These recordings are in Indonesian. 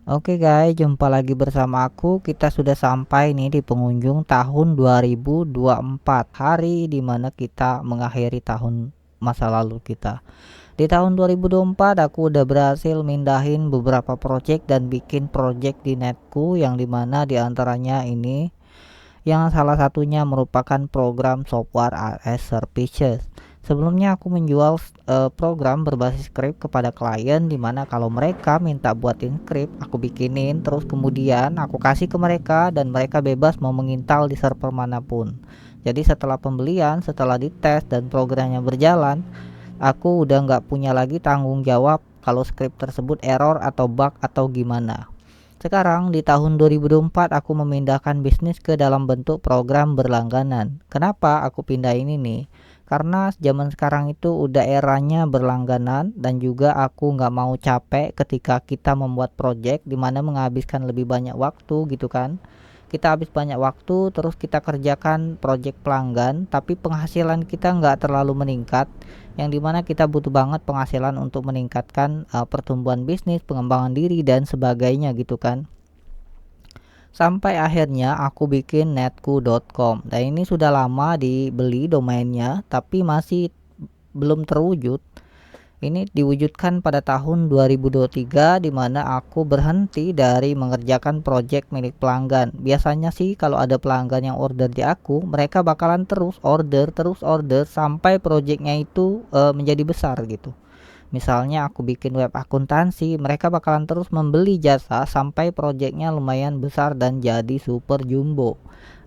Oke guys, jumpa lagi bersama aku. Kita sudah sampai nih di penghujung tahun 2024. Hari dimana kita mengakhiri tahun masa lalu kita. Di tahun 2024 aku udah berhasil mindahin beberapa project dan bikin project di netku, yang dimana diantaranya ini yang salah satunya merupakan program software as services. Sebelumnya aku menjual program berbasis script kepada klien, dimana kalau mereka minta buatin script aku bikinin, terus kemudian aku kasih ke mereka dan mereka bebas mau menginstal di server manapun. Jadi setelah pembelian, setelah dites dan programnya berjalan, aku udah nggak punya lagi tanggung jawab kalau script tersebut error atau bug atau gimana. Sekarang di tahun 2024 aku memindahkan bisnis ke dalam bentuk program berlangganan. Kenapa aku pindah ini nih? Karena zaman sekarang itu udah eranya berlangganan, dan juga aku nggak mau capek ketika kita membuat project dimana menghabiskan lebih banyak waktu gitu kan. Kita habis banyak waktu terus kita kerjakan project pelanggan, tapi penghasilan kita nggak terlalu meningkat, yang dimana kita butuh banget penghasilan untuk meningkatkan pertumbuhan bisnis, pengembangan diri dan sebagainya gitu kan. Sampai akhirnya aku bikin netku.com, dan ini sudah lama dibeli domainnya tapi masih belum terwujud. Ini diwujudkan pada tahun 2023, di mana aku berhenti dari mengerjakan project milik pelanggan. Biasanya sih kalau ada pelanggan yang order di aku, mereka bakalan terus order sampai projectnya itu menjadi besar gitu. Misalnya aku bikin web akuntansi, mereka bakalan terus membeli jasa sampai proyeknya lumayan besar dan jadi super jumbo.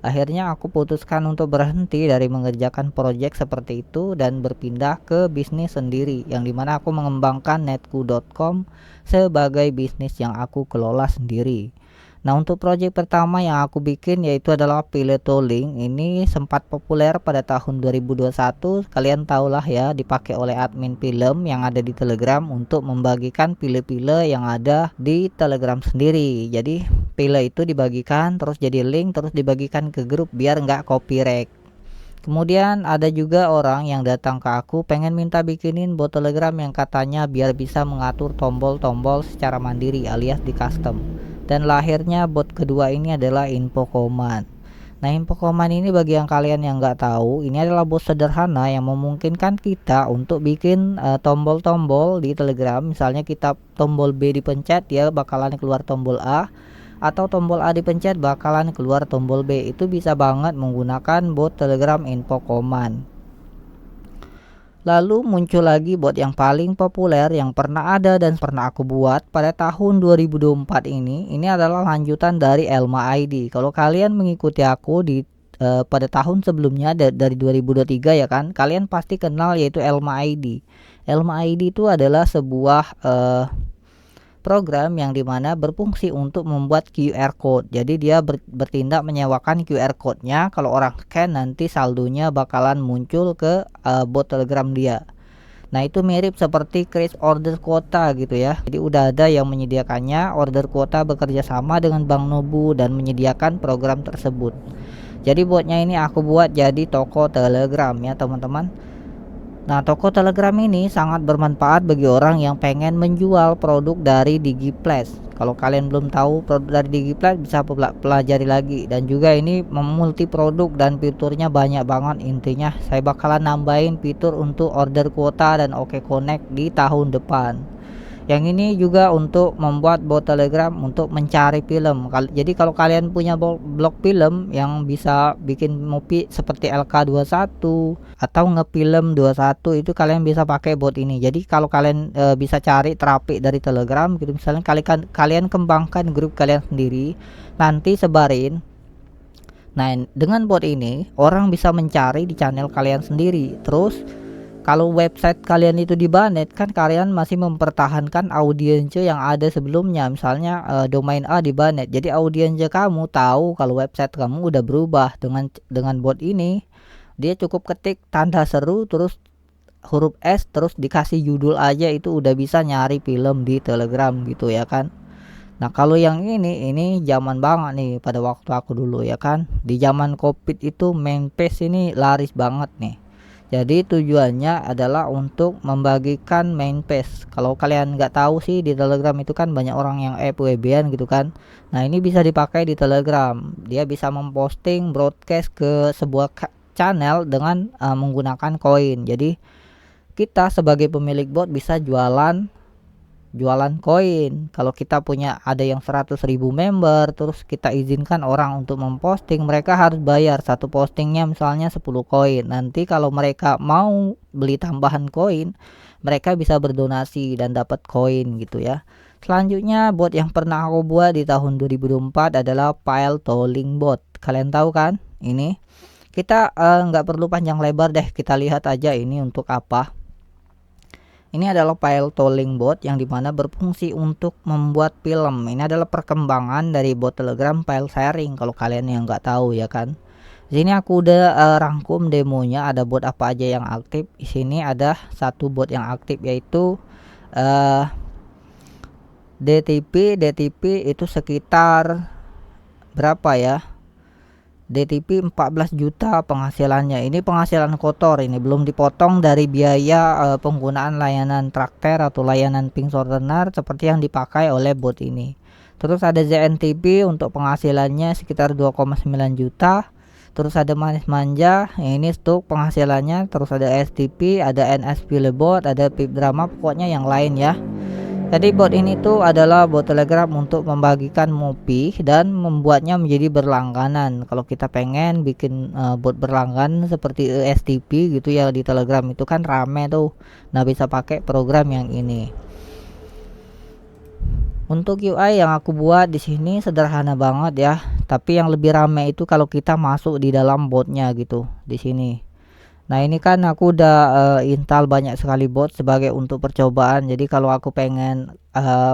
Akhirnya aku putuskan untuk berhenti dari mengerjakan proyek seperti itu dan berpindah ke bisnis sendiri, yang dimana aku mengembangkan netku.com sebagai bisnis yang aku kelola sendiri. Nah, untuk proyek pertama yang aku bikin yaitu adalah Pileto Link. Ini sempat populer pada tahun 2021. Kalian tahulah ya, dipakai oleh admin film yang ada di Telegram untuk membagikan pile-pile yang ada di Telegram sendiri. Jadi pile itu dibagikan terus jadi link, terus dibagikan ke grup biar nggak copyright. Kemudian ada juga orang yang datang ke aku pengen minta bikinin bot Telegram yang katanya biar bisa mengatur tombol-tombol secara mandiri alias di custom. Dan lahirnya bot kedua ini adalah Info Command. Nah, Info Command ini bagi yang kalian yang nggak tahu, ini adalah bot sederhana yang memungkinkan kita untuk bikin tombol-tombol di Telegram. Misalnya kita tombol B dipencet, ya bakalan keluar tombol A, atau tombol A dipencet bakalan keluar tombol B. Itu bisa banget menggunakan bot Telegram Info Command. Lalu muncul lagi bot yang paling populer yang pernah ada dan pernah aku buat pada tahun 2024 ini. Ini adalah lanjutan dari Elma ID. Kalau kalian mengikuti aku di pada tahun sebelumnya dari 2023 ya kan, kalian pasti kenal yaitu Elma ID. Elma ID itu adalah sebuah program yang dimana berfungsi untuk membuat QR code. Jadi dia bertindak menyewakan QR code-nya. Kalau orang scan nanti saldonya bakalan muncul ke bot Telegram dia. Nah, itu mirip seperti Kris Order Quota gitu ya. Jadi udah ada yang menyediakannya. Order Quota bekerja sama dengan Bank Nobu dan menyediakan program tersebut. Jadi botnya ini aku buat jadi toko Telegram ya teman-teman. Nah, toko Telegram ini sangat bermanfaat bagi orang yang pengen menjual produk dari Digiplash. Kalau kalian belum tahu produk dari Digiplash, bisa pelajari lagi. Dan juga ini memulti produk dan fiturnya banyak banget. Intinya saya bakalan nambahin fitur untuk order kuota dan OK Connect di tahun depan. Yang ini juga untuk membuat bot Telegram untuk mencari film. Jadi kalau kalian punya blog film yang bisa bikin movie seperti LK21 atau ngefilm 21, itu kalian bisa pakai bot ini. Jadi kalau kalian bisa cari terapi dari Telegram gitu, misalnya kalian kembangkan grup kalian sendiri, nanti sebarin. Nah, dengan bot ini orang bisa mencari di channel kalian sendiri. Terus kalau website kalian itu dibanet, kan kalian masih mempertahankan audiensnya yang ada sebelumnya. Misalnya domain A dibanet, jadi audiensnya kamu tahu kalau website kamu udah berubah. Dengan bot ini, dia cukup ketik tanda seru terus huruf S terus dikasih judul aja, itu udah bisa nyari film di Telegram gitu ya kan. Nah, kalau yang ini zaman banget nih pada waktu aku dulu ya kan. Di zaman Covid itu main page ini laris banget nih. Jadi tujuannya adalah untuk membagikan main page. Kalau kalian nggak tahu sih, di Telegram itu kan banyak orang yang FWB-an gitu kan. Nah ini bisa dipakai di Telegram. Dia bisa memposting broadcast ke sebuah channel dengan menggunakan koin. Jadi kita sebagai pemilik bot bisa jualan koin. Kalau kita punya ada yang 100.000 member, terus kita izinkan orang untuk memposting, mereka harus bayar satu postingnya misalnya 10 koin. Nanti kalau mereka mau beli tambahan koin, mereka bisa berdonasi dan dapat koin gitu ya. Selanjutnya bot yang pernah aku buat di tahun 2024 adalah pile tolling bot. Kalian tahu kan ini? Kita nggak perlu panjang lebar deh, kita lihat aja ini untuk apa. Ini adalah file tolling bot yang dimana berfungsi untuk membuat film. Ini adalah perkembangan dari bot Telegram file sharing. Kalau kalian yang nggak tahu ya kan. Di sini aku udah rangkum demonya. Ada bot apa aja yang aktif. Di sini ada satu bot yang aktif yaitu DTP. Itu sekitar berapa ya? DTP 14 juta penghasilannya. Ini penghasilan kotor, ini belum dipotong dari biaya penggunaan layanan traktor atau layanan ping shortener seperti yang dipakai oleh bot ini. Terus ada ZNTP untuk penghasilannya sekitar 2,9 juta. Terus ada manis manja, ini stuk penghasilannya. Terus ada STP, ada NSP lebot, ada pip drama, pokoknya yang lain ya. Jadi bot ini tuh adalah bot Telegram untuk membagikan Mopi dan membuatnya menjadi berlangganan. Kalau kita pengen bikin bot berlangganan seperti STP gitu ya di Telegram itu kan rame tuh. Nah bisa pakai program yang ini. Untuk UI yang aku buat di sini sederhana banget ya. Tapi yang lebih rame itu kalau kita masuk di dalam botnya gitu di sini. Nah ini kan aku udah install banyak sekali bot sebagai untuk percobaan. Jadi kalau aku pengen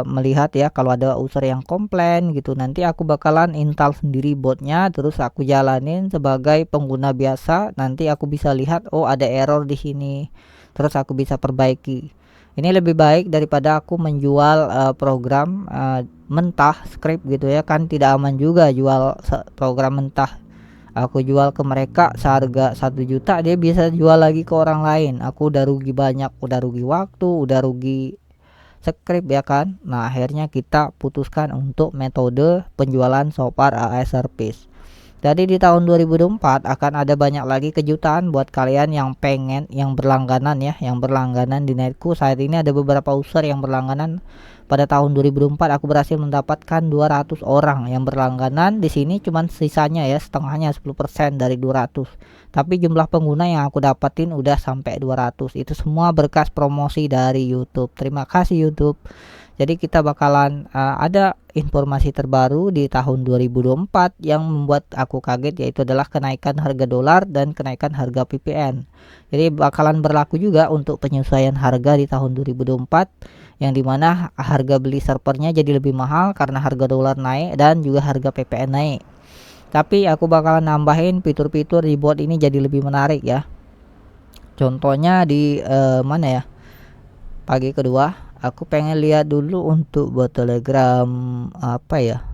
melihat ya kalau ada user yang komplain gitu, nanti aku bakalan install sendiri botnya, terus aku jalanin sebagai pengguna biasa. Nanti aku bisa lihat oh ada error di sini, terus aku bisa perbaiki. Ini lebih baik daripada aku menjual program mentah script gitu ya kan, tidak aman juga jual program mentah. Aku jual ke mereka seharga 1 juta, dia bisa jual lagi ke orang lain. Aku udah rugi banyak, udah rugi waktu, udah rugi script ya kan. Nah akhirnya kita putuskan untuk metode penjualan Shopar AS Service. Jadi di tahun 2024 akan ada banyak lagi kejutan buat kalian yang pengen yang berlangganan ya, yang berlangganan di netku. Saat ini ada beberapa user yang berlangganan. Pada tahun 2024 aku berhasil mendapatkan 200 orang yang berlangganan. Di sini cuman sisanya ya, setengahnya 10% dari 200. Tapi jumlah pengguna yang aku dapatin udah sampai 200. Itu semua berkas promosi dari YouTube. Terima kasih YouTube. Jadi kita bakalan ada informasi terbaru di tahun 2024 yang membuat aku kaget, yaitu adalah kenaikan harga dolar dan kenaikan harga VPN. Jadi bakalan berlaku juga untuk penyesuaian harga di tahun 2024 yang dimana harga beli servernya jadi lebih mahal karena harga dolar naik dan juga harga VPN naik. Tapi aku bakalan nambahin fitur-fitur di bot ini jadi lebih menarik ya. Contohnya di mana ya? Pagi kedua aku pengen lihat dulu untuk bot Telegram apa ya.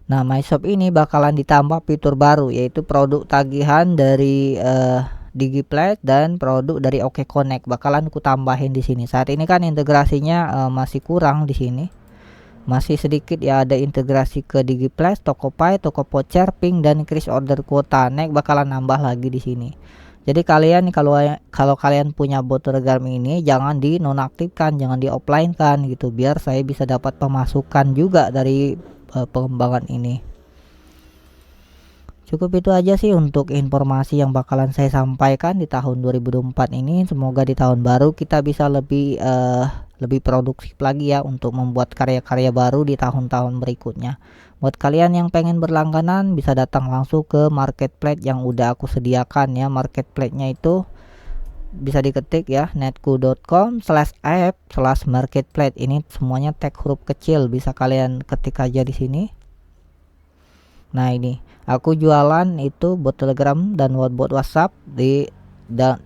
Nah MyShop ini bakalan ditambah fitur baru yaitu produk tagihan dari Digiplay dan produk dari OK Connect bakalan ku tambahin di sini. Saat ini kan integrasinya masih kurang di sini. Masih sedikit ya, ada integrasi ke Digiplay, Tokopedia, Tokopocher, Ping dan increase order quota. Next bakalan nambah lagi di sini. Jadi kalian kalau kalian punya bot Telegram ini jangan dinonaktifkan, jangan di offline kan gitu, biar saya bisa dapat pemasukan juga dari pengembangan ini. Cukup itu aja sih untuk informasi yang bakalan saya sampaikan di tahun 2024 ini. Semoga di tahun baru kita bisa lebih produktif lagi ya untuk membuat karya-karya baru di tahun-tahun berikutnya. Buat kalian yang pengen berlangganan bisa datang langsung ke marketplace yang udah aku sediakan ya. Marketplace-nya itu bisa diketik ya, netku.com/app/marketplace. Ini semuanya teks huruf kecil, bisa kalian ketik aja di sini. Nah ini aku jualan itu bot Telegram dan bot WhatsApp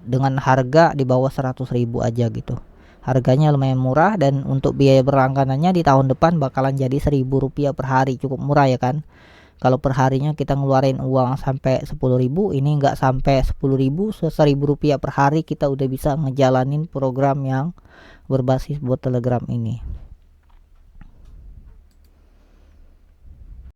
dengan harga di bawah 100.000 aja gitu. Harganya lumayan murah dan untuk biaya berlangganannya di tahun depan bakalan jadi 1.000 rupiah per hari, cukup murah ya kan. Kalau perharinya kita ngeluarin uang sampai 10.000, ini nggak sampai 10.000, Rp1.000 per hari kita udah bisa ngejalanin program yang berbasis bot Telegram ini.